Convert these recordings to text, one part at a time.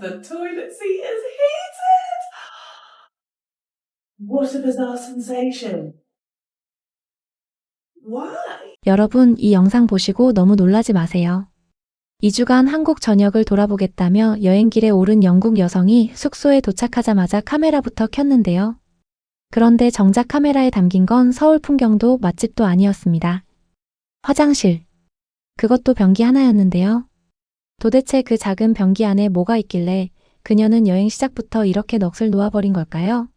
the toilet seat is heated! What a bizarre sensation. Why? 여러분, 이 영상 보시고 너무 놀라지 마세요. 2주간 한국 전역을 돌아보겠다며 여행길에 오른 영국 여성이 숙소에 도착하자마자 카메라부터 켰는데요. 그런데 정작 카메라에 담긴 건 서울 풍경도 맛집도 아니었습니다. 화장실. 그것도 변기 하나였는데요. 도대체 그 작은 변기 안에 뭐가 있길래 그녀는 여행 시작부터 이렇게 넋을 놓아버린 걸까요?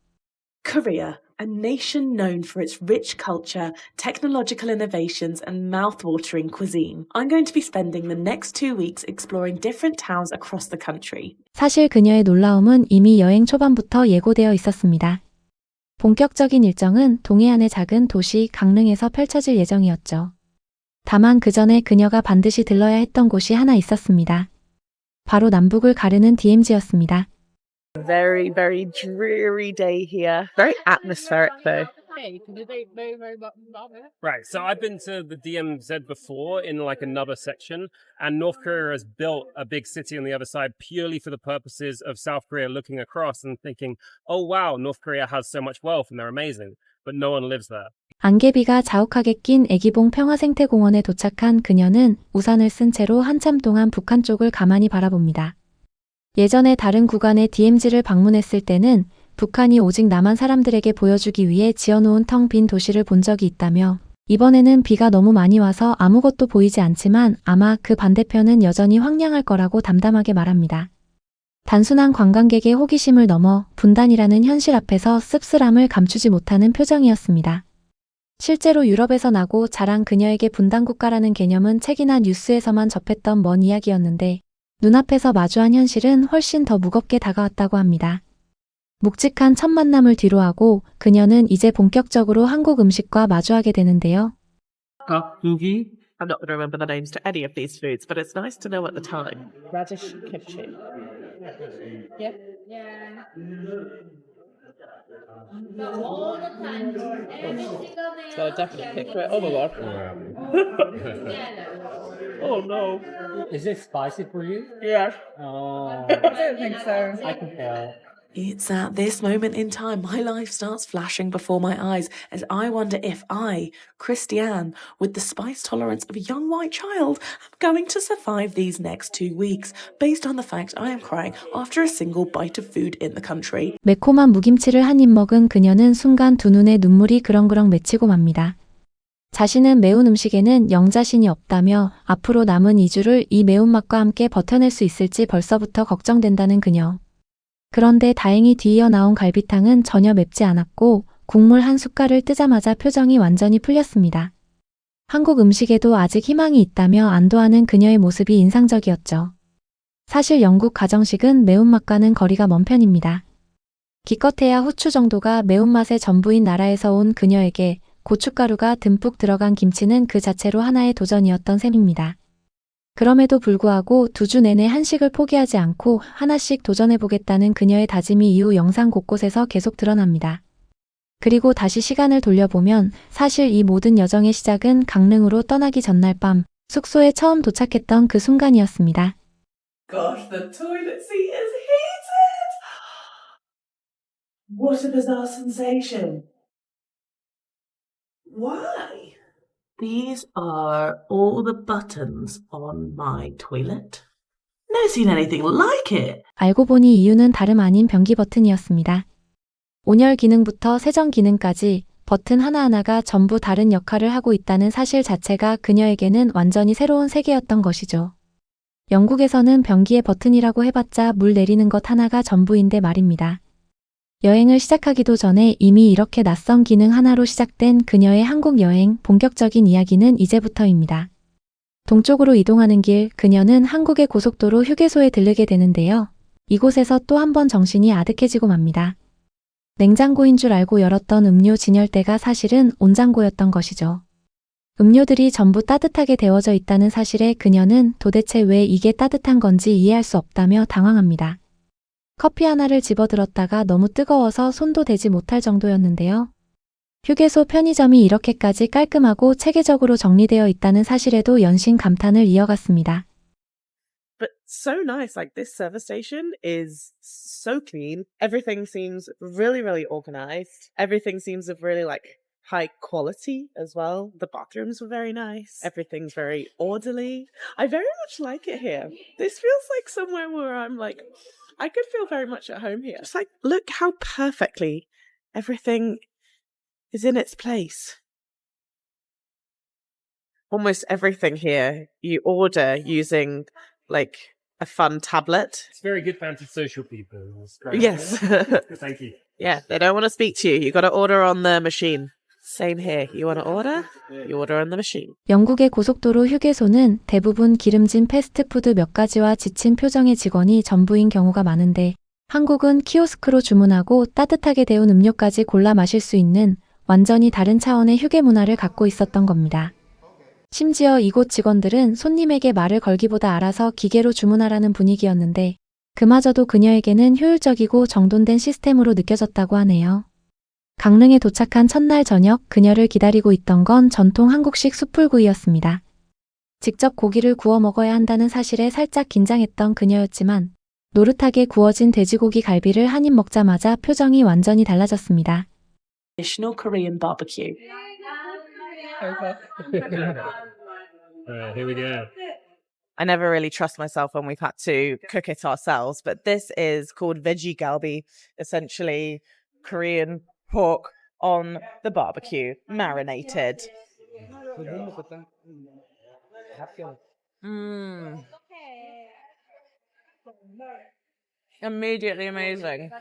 Korea, a nation known for its rich culture, technological innovations, and mouth-watering cuisine. I'm going to be spending the next 2 weeks exploring different towns across the country. 사실 그녀의 놀라움은 이미 여행 초반부터 예고되어 있었습니다. 본격적인 일정은 동해안의 작은 도시 강릉에서 펼쳐질 예정이었죠. 다만 그 전에 그녀가 반드시 들러야 했던 곳이 하나 있었습니다. 바로 남북을 가르는 DMZ였습니다. Very, very dreary day here. Very atmospheric though. Right, so I've been to the DMZ before in like another section, and North Korea has built a big city on the other side purely for the purposes of South Korea looking across and thinking, oh wow, North Korea has so much wealth and they're amazing, but no one lives there. 안개비가 자욱하게 낀 애기봉 평화생태공원에 도착한 그녀는 우산을 쓴 채로 한참 동안 북한 쪽을 가만히 바라봅니다. 예전에 다른 구간의 DMZ를 방문했을 때는 북한이 오직 남한 사람들에게 보여주기 위해 지어놓은 텅 빈 도시를 본 적이 있다며 이번에는 비가 너무 많이 와서 아무것도 보이지 않지만 아마 그 반대편은 여전히 황량할 거라고 담담하게 말합니다. 단순한 관광객의 호기심을 넘어 분단이라는 현실 앞에서 씁쓸함을 감추지 못하는 표정이었습니다. 실제로 유럽에서 나고 자란 그녀에게 분단국가라는 개념은 책이나 뉴스에서만 접했던 먼 이야기였는데 눈앞에서 마주한 현실은 훨씬 더 무겁게 다가왔다고 합니다. 묵직한 첫 만남을 뒤로하고 그녀는 이제 본격적으로 한국 음식과 마주하게 되는데요. 깍두기, I'm not going to remember the names to any of these foods, but it's nice to know at the time. radish kimchi. Yep. Yeah. But all the time, every single day. So I definitely picked it. Oh my god. Yeah. Oh no. Is it spicy for you? Yeah. Oh, I don't think so. I can tell. It's at this moment in time my life starts flashing before my eyes as I wonder if I, Christiane, with the spice tolerance of a young white child, am going to survive these next 2 weeks based on the fact I am crying after a single bite of food in the country. 매콤한 무김치를 한 입 먹은 그녀는 순간 두 눈에 눈물이 그렁그렁 맺히고 맙니다. 자신은 매운 음식에는 영자신이 없다며 앞으로 남은 2주를 이 매운맛과 함께 버텨낼 수 있을지 벌써부터 걱정된다는 그녀. 그런데 다행히 뒤이어 나온 갈비탕은 전혀 맵지 않았고 국물 한 숟갈을 뜨자마자 표정이 완전히 풀렸습니다. 한국 음식에도 아직 희망이 있다며 안도하는 그녀의 모습이 인상적이었죠. 사실 영국 가정식은 매운맛과는 거리가 먼 편입니다. 기껏해야 후추 정도가 매운맛의 전부인 나라에서 온 그녀에게 고춧가루가 듬뿍 들어간 김치는 그 자체로 하나의 도전이었던 셈입니다. 그럼에도 불구하고 2주 내내 한식을 포기하지 않고 하나씩 도전해보겠다는 그녀의 다짐이 이후 영상 곳곳에서 계속 드러납니다. 그리고 다시 시간을 돌려보면 사실 이 모든 여정의 시작은 강릉으로 떠나기 전날 밤 숙소에 처음 도착했던 그 순간이었습니다. Gosh, the toilet seat is heated! What a bizarre sensation. Why? These are all the buttons on my toilet. Never seen anything like it. 알고 보니 이유는 다름 아닌 변기 버튼이었습니다. 온열 기능부터 세정 기능까지 버튼 하나하나가 전부 다른 역할을 하고 있다는 사실 자체가 그녀에게는 완전히 새로운 세계였던 것이죠. 영국에서는 변기의 버튼이라고 해봤자 물 내리는 것 하나가 전부인데 말입니다. 여행을 시작하기도 전에 이미 이렇게 낯선 기능 하나로 시작된 그녀의 한국 여행 본격적인 이야기는 이제부터입니다. 동쪽으로 이동하는 길 그녀는 한국의 고속도로 휴게소에 들르게 되는데요. 이곳에서 또 한 번 정신이 아득해지고 맙니다. 냉장고인 줄 알고 열었던 음료 진열대가 사실은 온장고였던 것이죠. 음료들이 전부 따뜻하게 데워져 있다는 사실에 그녀는 도대체 왜 이게 따뜻한 건지 이해할 수 없다며 당황합니다. 커피 하나를 집어들었다가 너무 뜨거워서 손도 대지 못할 정도였는데요. 휴게소 편의점이 이렇게까지 깔끔하고 체계적으로 정리되어 있다는 사실에도 연신 감탄을 이어갔습니다. But so nice. Like this service station is so clean. Everything seems really, really organized. Everything seems of really like high quality as well. The bathrooms were very nice. Everything's very orderly. I very much like it here. This feels like somewhere where I'm like, I could feel very much at home here. Just like, look how perfectly everything is in its place. Almost everything here you order using like a fun tablet. It's very good for antisocial people. It's great. Yes. Thank you. Yeah, they don't want to speak to you. You got to order on the machine. Same here. You want to order? You order on the machine. 영국의 고속도로 휴게소는 대부분 기름진 패스트푸드 몇 가지와 지친 표정의 직원이 전부인 경우가 많은데 한국은 키오스크로 주문하고 따뜻하게 데운 음료까지 골라 마실 수 있는 완전히 다른 차원의 휴게 문화를 갖고 있었던 겁니다. 심지어 이곳 직원들은 손님에게 말을 걸기보다 알아서 기계로 주문하라는 분위기였는데 그마저도 그녀에게는 효율적이고 정돈된 시스템으로 느껴졌다고 하네요. 강릉에 도착한 첫날 저녁 그녀를 기다리고 있던 건 전통 한국식 숯불구이였습니다. 직접 고기를 구워 먹어야 한다는 사실에 살짝 긴장했던 그녀였지만 노릇하게 구워진 돼지고기 갈비를 한 입 먹자마자 표정이 완전히 달라졌습니다. Traditional Korean barbecue. Alright, here we go. I never really trust myself when we've had to cook it ourselves, but this is called veggie galbi, essentially Korean pork on the barbecue, marinated. Immediately amazing.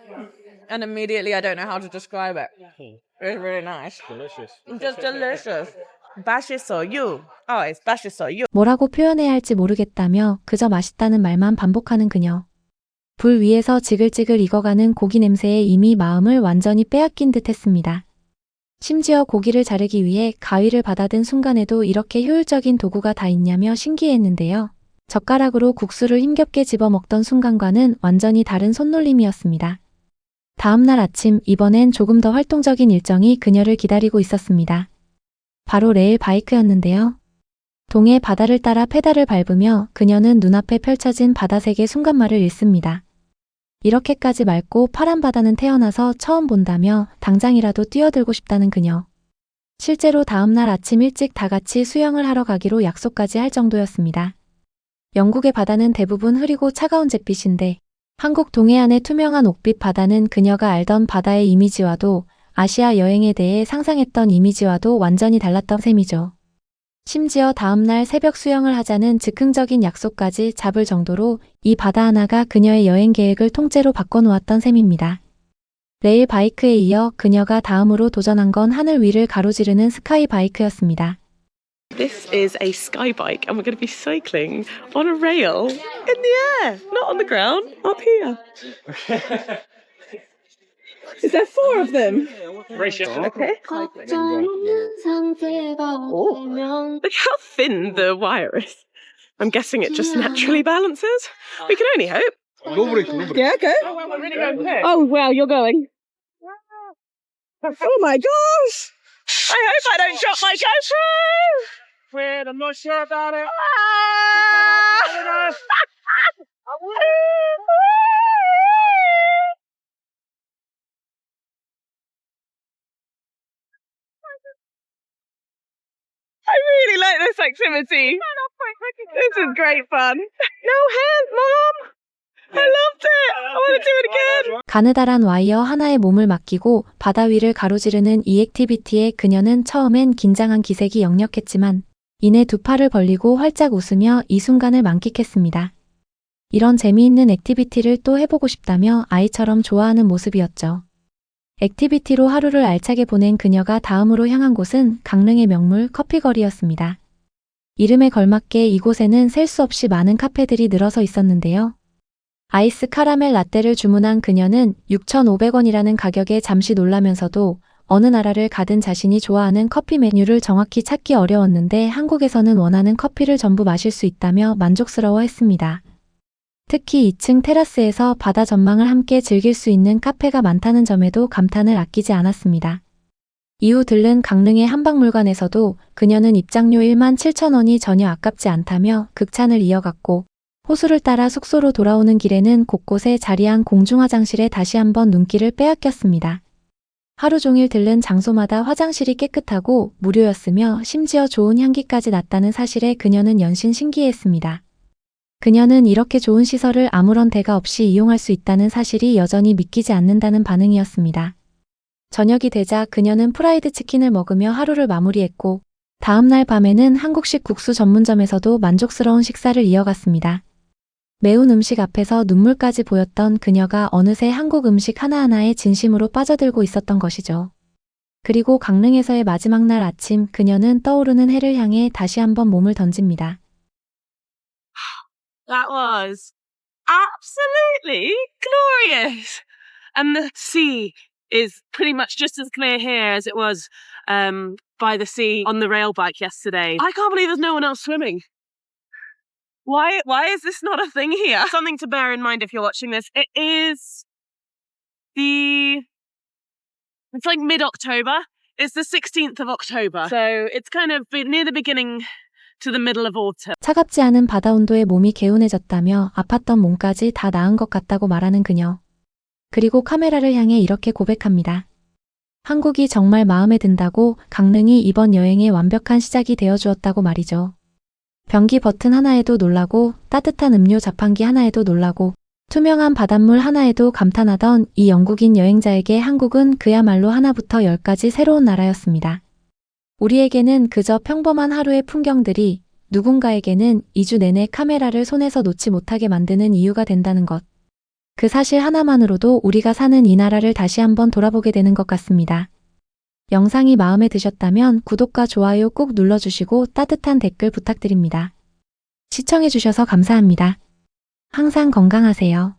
And immediately I don't know how to describe it. It's really nice. Delicious. Just delicious. 맛있어요. Oh, it's 맛있어요. 뭐라고 표현해야 할지 모르겠다며 그저 맛있다는 말만 반복하는 그녀. 불 위에서 지글지글 익어가는 고기 냄새에 이미 마음을 완전히 빼앗긴 듯 했습니다. 심지어 고기를 자르기 위해 가위를 받아든 순간에도 이렇게 효율적인 도구가 다 있냐며 신기해했는데요. 젓가락으로 국수를 힘겹게 집어먹던 순간과는 완전히 다른 손놀림이었습니다. 다음날 아침 이번엔 조금 더 활동적인 일정이 그녀를 기다리고 있었습니다. 바로 레일 바이크였는데요. 동해 바다를 따라 페달을 밟으며 그녀는 눈앞에 펼쳐진 바다색의 순간말을 읽습니다. 이렇게까지 맑고 파란 바다는 태어나서 처음 본다며 당장이라도 뛰어들고 싶다는 그녀. 실제로 다음날 아침 일찍 다 같이 수영을 하러 가기로 약속까지 할 정도였습니다. 영국의 바다는 대부분 흐리고 차가운 잿빛인데 한국 동해안의 투명한 옥빛 바다는 그녀가 알던 바다의 이미지와도 아시아 여행에 대해 상상했던 이미지와도 완전히 달랐던 셈이죠. 심지어 다음날 새벽 수영을 하자는 즉흥적인 약속까지 잡을 정도로 이 바다 하나가 그녀의 여행 계획을 통째로 바꿔놓았던 셈입니다. 레일 바이크에 이어 그녀가 다음으로 도전한 건 하늘 위를 가로지르는 스카이 바이크였습니다. This is a sky bike and we're going to be cycling on a rail in the air, not on the ground, up here. Is there 4 of them? Okay. Oh. Look how thin the wire is. I'm guessing it just naturally balances. We can only hope. Yeah, okay. Oh, wow, you're going. Oh my gosh! I hope I don't drop my GoPro! Fred, I'm not sure about it. I really like this activity. This is great fun. No hands, Mom! I loved it! I want to do it again! 가느다란 와이어 하나에 몸을 맡기고 바다 위를 가로지르는 이 액티비티에 그녀는 처음엔 긴장한 기색이 역력했지만 이내 두 팔을 벌리고 활짝 웃으며 이 순간을 만끽했습니다. 이런 재미있는 액티비티를 또 해보고 싶다며 아이처럼 좋아하는 모습이었죠. 액티비티로 하루를 알차게 보낸 그녀가 다음으로 향한 곳은 강릉의 명물 커피거리였습니다. 이름에 걸맞게 이곳에는 셀 수 없이 많은 카페들이 늘어서 있었는데요. 아이스 카라멜 라떼를 주문한 그녀는 6,500원이라는 가격에 잠시 놀라면서도 어느 나라를 가든 자신이 좋아하는 커피 메뉴를 정확히 찾기 어려웠는데 한국에서는 원하는 커피를 전부 마실 수 있다며 만족스러워했습니다. 특히 2층 테라스에서 바다 전망을 함께 즐길 수 있는 카페가 많다는 점에도 감탄을 아끼지 않았습니다. 이후 들른 강릉의 한박물관에서도 그녀는 입장료 17,000원이 전혀 아깝지 않다며 극찬을 이어갔고 호수를 따라 숙소로 돌아오는 길에는 곳곳에 자리한 공중화장실에 다시 한번 눈길을 빼앗겼습니다. 하루 종일 들른 장소마다 화장실이 깨끗하고 무료였으며 심지어 좋은 향기까지 났다는 사실에 그녀는 연신 신기해했습니다. 그녀는 이렇게 좋은 시설을 아무런 대가 없이 이용할 수 있다는 사실이 여전히 믿기지 않는다는 반응이었습니다. 저녁이 되자 그녀는 프라이드 치킨을 먹으며 하루를 마무리했고 다음날 밤에는 한국식 국수 전문점에서도 만족스러운 식사를 이어갔습니다. 매운 음식 앞에서 눈물까지 보였던 그녀가 어느새 한국 음식 하나하나에 진심으로 빠져들고 있었던 것이죠. 그리고 강릉에서의 마지막 날 아침 그녀는 떠오르는 해를 향해 다시 한번 몸을 던집니다. That was absolutely glorious. And the sea is pretty much just as clear here as it was by the sea on the rail bike yesterday. I can't believe there's no one else swimming. Why is this not a thing here? Something to bear in mind if you're watching this. It's like mid-October. It's the 16th of October. So it's kind of near the beginning to the middle of autumn. 차갑지 않은 바다 온도에 몸이 개운해졌다며 아팠던 몸까지 다 나은 것 같다고 말하는 그녀. 그리고 카메라를 향해 이렇게 고백합니다. 한국이 정말 마음에 든다고 강릉이 이번 여행의 완벽한 시작이 되어주었다고 말이죠. 변기 버튼 하나에도 놀라고 따뜻한 음료 자판기 하나에도 놀라고 투명한 바닷물 하나에도 감탄하던 이 영국인 여행자에게 한국은 그야말로 하나부터 열까지 새로운 나라였습니다. 우리에게는 그저 평범한 하루의 풍경들이 누군가에게는 2주 내내 카메라를 손에서 놓지 못하게 만드는 이유가 된다는 것. 그 사실 하나만으로도 우리가 사는 이 나라를 다시 한번 돌아보게 되는 것 같습니다. 영상이 마음에 드셨다면 구독과 좋아요 꼭 눌러주시고 따뜻한 댓글 부탁드립니다. 시청해주셔서 감사합니다. 항상 건강하세요.